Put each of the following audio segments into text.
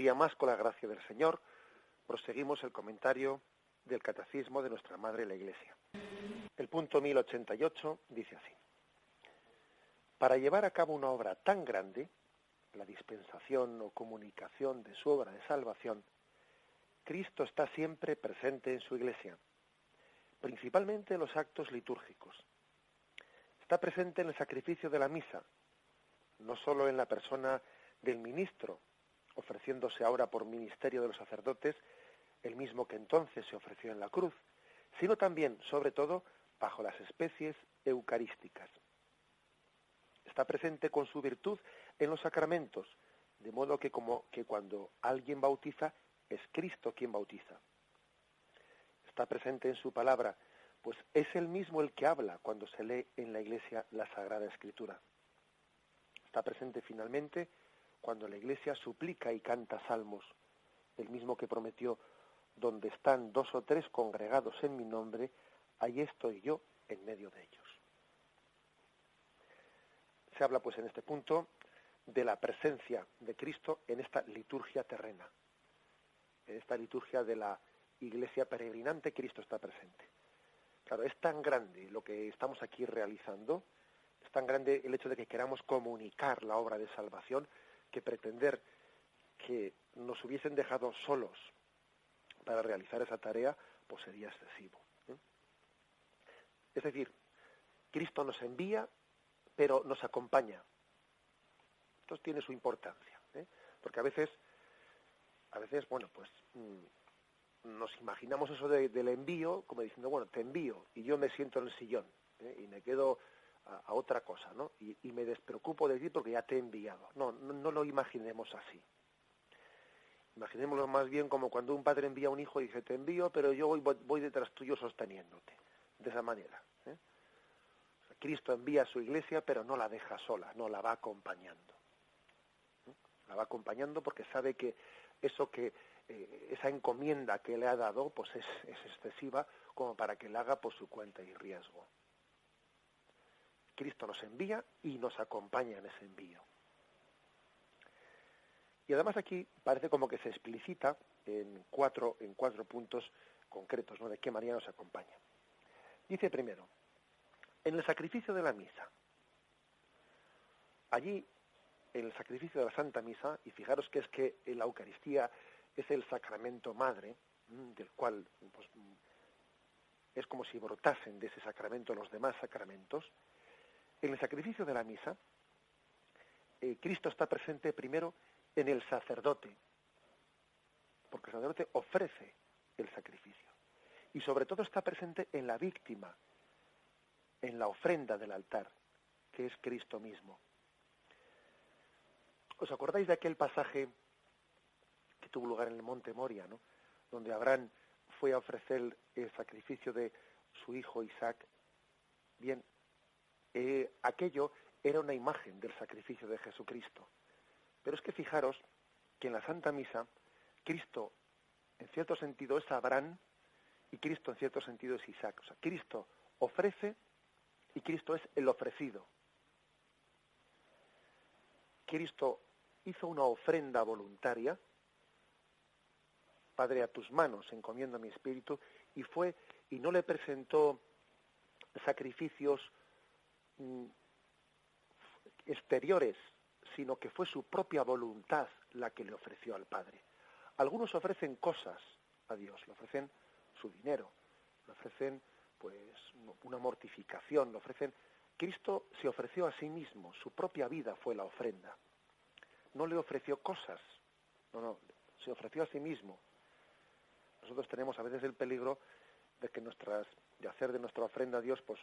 día más, con la gracia del Señor, proseguimos el comentario del Catecismo de nuestra Madre la Iglesia. El punto 1088 dice así: para llevar a cabo una obra tan grande, la dispensación o comunicación de su obra de salvación, Cristo está siempre presente en su Iglesia, principalmente en los actos litúrgicos. Está presente en el sacrificio de la misa, no solo en la persona del ministro, ofreciéndose ahora por ministerio de los sacerdotes, el mismo que entonces se ofreció en la cruz, sino también, sobre todo, bajo las especies eucarísticas. Está presente con su virtud en los sacramentos, de modo que cuando alguien bautiza, es Cristo quien bautiza. Está presente en su palabra, pues es él mismo el que habla cuando se lee en la Iglesia la Sagrada Escritura. Está presente finalmente cuando la Iglesia suplica y canta salmos, el mismo que prometió: donde están 2 o 3 congregados en mi nombre, ahí estoy yo en medio de ellos. Se habla pues en este punto de la presencia de Cristo en esta liturgia terrena. En esta liturgia de la Iglesia peregrinante, Cristo está presente. Claro, es tan grande lo que estamos aquí realizando, es tan grande el hecho de que queramos comunicar la obra de salvación, que pretender que nos hubiesen dejado solos para realizar esa tarea, pues sería excesivo. Es decir, Cristo nos envía, pero nos acompaña. Esto tiene su importancia, porque a veces, bueno, pues nos imaginamos eso del envío como diciendo, bueno, te envío y yo me siento en el sillón y me quedo a otra cosa, ¿no? Y me despreocupo de ti porque ya te he enviado. No lo imaginemos así. Imaginémoslo más bien como cuando un padre envía a un hijo y dice, te envío, pero yo voy detrás tuyo sosteniéndote. De esa manera. O sea, Cristo envía a su Iglesia, pero no la deja sola, no, la va acompañando. La va acompañando porque sabe que esa encomienda que le ha dado, pues es excesiva como para que la haga por su cuenta y riesgo. Cristo nos envía y nos acompaña en ese envío. Y además aquí parece como que se explicita en cuatro puntos concretos, ¿no?, de qué manera nos acompaña. Dice primero, en el sacrificio de la misa. Allí, en el sacrificio de la Santa Misa, y fijaros que es que la Eucaristía es el sacramento madre, del cual pues, es como si brotasen de ese sacramento los demás sacramentos. En el sacrificio de la misa, Cristo está presente primero en el sacerdote, porque el sacerdote ofrece el sacrificio. Y sobre todo está presente en la víctima, en la ofrenda del altar, que es Cristo mismo. ¿Os acordáis de aquel pasaje que tuvo lugar en el monte Moria, ¿no?, donde Abraham fue a ofrecer el sacrificio de su hijo Isaac? Bien, aquello era una imagen del sacrificio de Jesucristo. Pero es que fijaros que en la Santa Misa, Cristo, en cierto sentido, es Abraham y Cristo, en cierto sentido, es Isaac. O sea, Cristo ofrece y Cristo es el ofrecido. Cristo hizo una ofrenda voluntaria. Padre, a tus manos encomiendo mi espíritu, y no le presentó sacrificios exteriores, sino que fue su propia voluntad la que le ofreció al Padre. Algunos ofrecen cosas a Dios, le ofrecen su dinero, le ofrecen pues una mortificación, le ofrecen. Cristo se ofreció a sí mismo, su propia vida fue la ofrenda. No le ofreció cosas, no, se ofreció a sí mismo. Nosotros tenemos a veces el peligro de que de hacer de nuestra ofrenda a Dios pues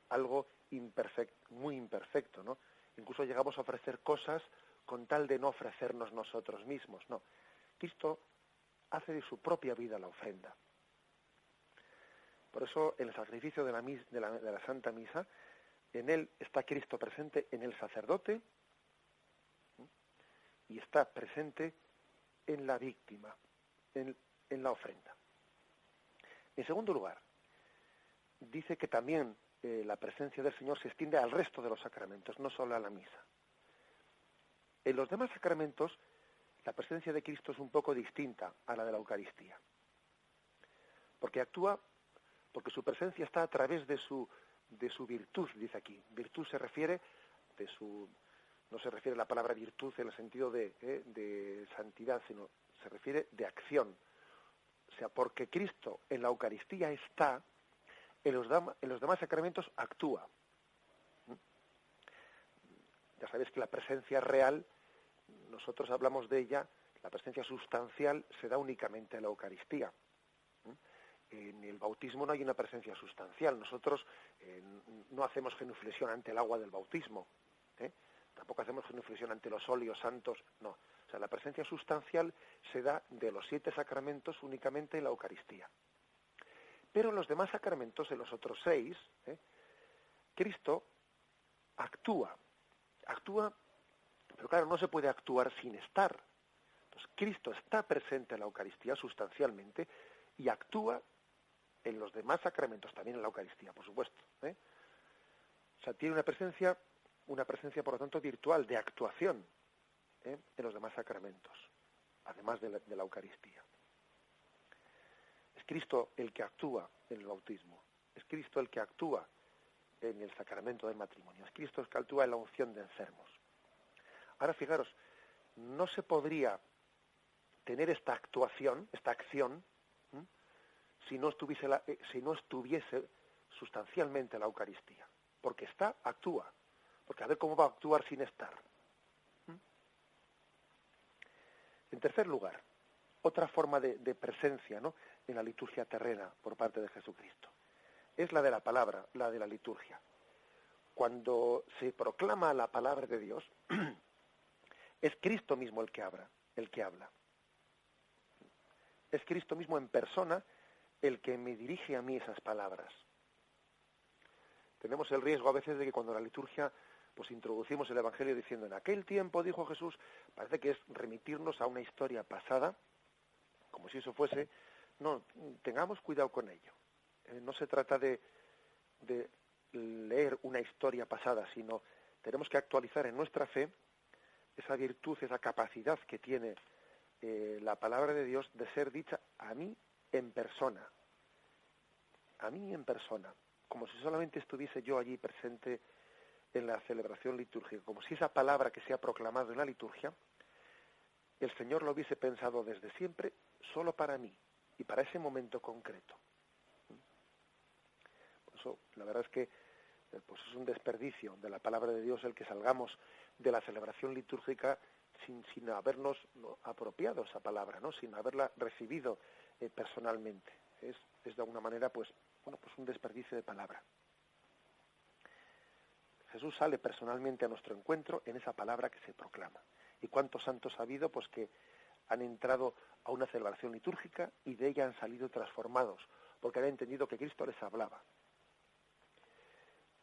algo imperfecto, muy imperfecto, ¿no? Incluso llegamos a ofrecer cosas con tal de no ofrecernos nosotros mismos. No, Cristo hace de su propia vida la ofrenda. Por eso, en el sacrificio de la Santa Misa, en él está Cristo presente en el sacerdote y está presente en la víctima, en la ofrenda. En segundo lugar, dice que también la presencia del Señor se extiende al resto de los sacramentos, no solo a la misa. En los demás sacramentos, la presencia de Cristo es un poco distinta a la de la Eucaristía. Porque porque su presencia está a través de su virtud, dice aquí. Virtud se refiere no se refiere a la palabra virtud en el sentido de santidad, sino se refiere de acción. O sea, porque Cristo en la Eucaristía está, en los demás sacramentos actúa. Ya sabéis que la presencia real, nosotros hablamos de ella, la presencia sustancial se da únicamente en la Eucaristía. En el bautismo no hay una presencia sustancial. Nosotros no hacemos genuflexión ante el agua del bautismo. Tampoco hacemos genuflexión ante los óleos santos. No. O sea, la presencia sustancial se da de los 7 sacramentos únicamente en la Eucaristía. Pero en los demás sacramentos, en los otros 6, Cristo actúa, pero claro, no se puede actuar sin estar. Entonces, Cristo está presente en la Eucaristía sustancialmente y actúa en los demás sacramentos, también en la Eucaristía, por supuesto. O sea, tiene una presencia, por lo tanto, virtual, de actuación en los demás sacramentos, además de la Eucaristía. Es Cristo el que actúa en el bautismo, es Cristo el que actúa en el sacramento del matrimonio, es Cristo el que actúa en la unción de enfermos. Ahora, fijaros, no se podría tener esta actuación, esta acción, si no estuviese sustancialmente la Eucaristía. Porque actúa. Porque a ver cómo va a actuar sin estar. En tercer lugar, otra forma de presencia, ¿no?, en la liturgia terrena por parte de Jesucristo. Es la de la palabra, la de la liturgia. Cuando se proclama la palabra de Dios, es Cristo mismo el que habla. Es Cristo mismo en persona el que me dirige a mí esas palabras. Tenemos el riesgo a veces de que cuando la liturgia, pues introducimos el Evangelio diciendo en aquel tiempo dijo Jesús, parece que es remitirnos a una historia pasada, como si eso fuese. No, tengamos cuidado con ello. No se trata de leer una historia pasada, sino tenemos que actualizar en nuestra fe esa virtud, esa capacidad que tiene la palabra de Dios de ser dicha a mí en persona, como si solamente estuviese yo allí presente en la celebración litúrgica, como si esa palabra que se ha proclamado en la liturgia, el Señor lo hubiese pensado desde siempre solo para mí y para ese momento concreto. Por eso, la verdad es que pues es un desperdicio de la palabra de Dios el que salgamos de la celebración litúrgica sin habernos, ¿no?, apropiado esa palabra, ¿no?, sin haberla recibido personalmente. Es de alguna manera pues un desperdicio de palabra. Jesús sale personalmente a nuestro encuentro en esa palabra que se proclama. ¿Y cuántos santos ha habido pues que han entrado a una celebración litúrgica y de ella han salido transformados, porque han entendido que Cristo les hablaba?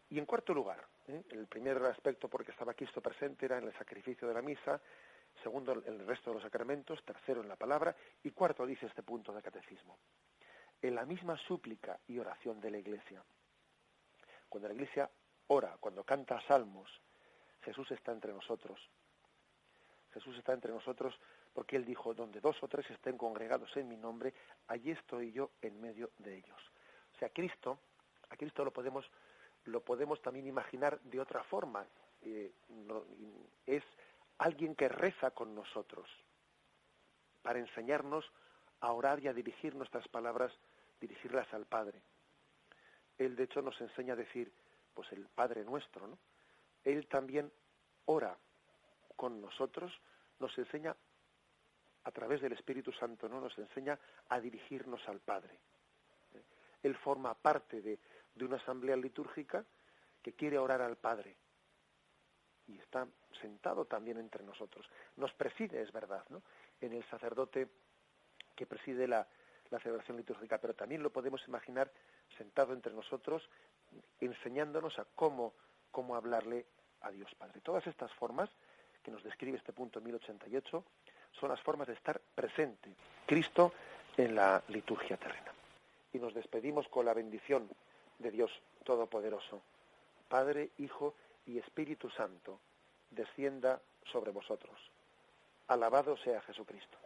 Y en cuarto lugar, el primer aspecto por el que estaba Cristo presente era en el sacrificio de la misa, segundo en el resto de los sacramentos, tercero en la palabra, y cuarto dice este punto del catecismo, en la misma súplica y oración de la Iglesia. Cuando la Iglesia ora, cuando canta salmos, Jesús está entre nosotros. Jesús está entre nosotros porque Él dijo, donde 2 o 3 estén congregados en mi nombre, allí estoy yo en medio de ellos. O sea, a Cristo lo podemos también imaginar de otra forma. Es alguien que reza con nosotros para enseñarnos a orar y a dirigir nuestras palabras, dirigirlas al Padre. Él, de hecho, nos enseña a decir, pues el Padre nuestro, ¿no? Él también ora con nosotros, nos enseña a través del Espíritu Santo, ¿no?, nos enseña a dirigirnos al Padre. Él forma parte de una asamblea litúrgica que quiere orar al Padre y está sentado también entre nosotros. Nos preside, es verdad, ¿no?, en el sacerdote que preside la celebración litúrgica, pero también lo podemos imaginar sentado entre nosotros, enseñándonos a cómo hablarle a Dios Padre. Todas estas formas que nos describe este punto 1088 son las formas de estar presente Cristo en la liturgia terrena. Y nos despedimos con la bendición de Dios Todopoderoso. Padre, Hijo y Espíritu Santo, descienda sobre vosotros. Alabado sea Jesucristo.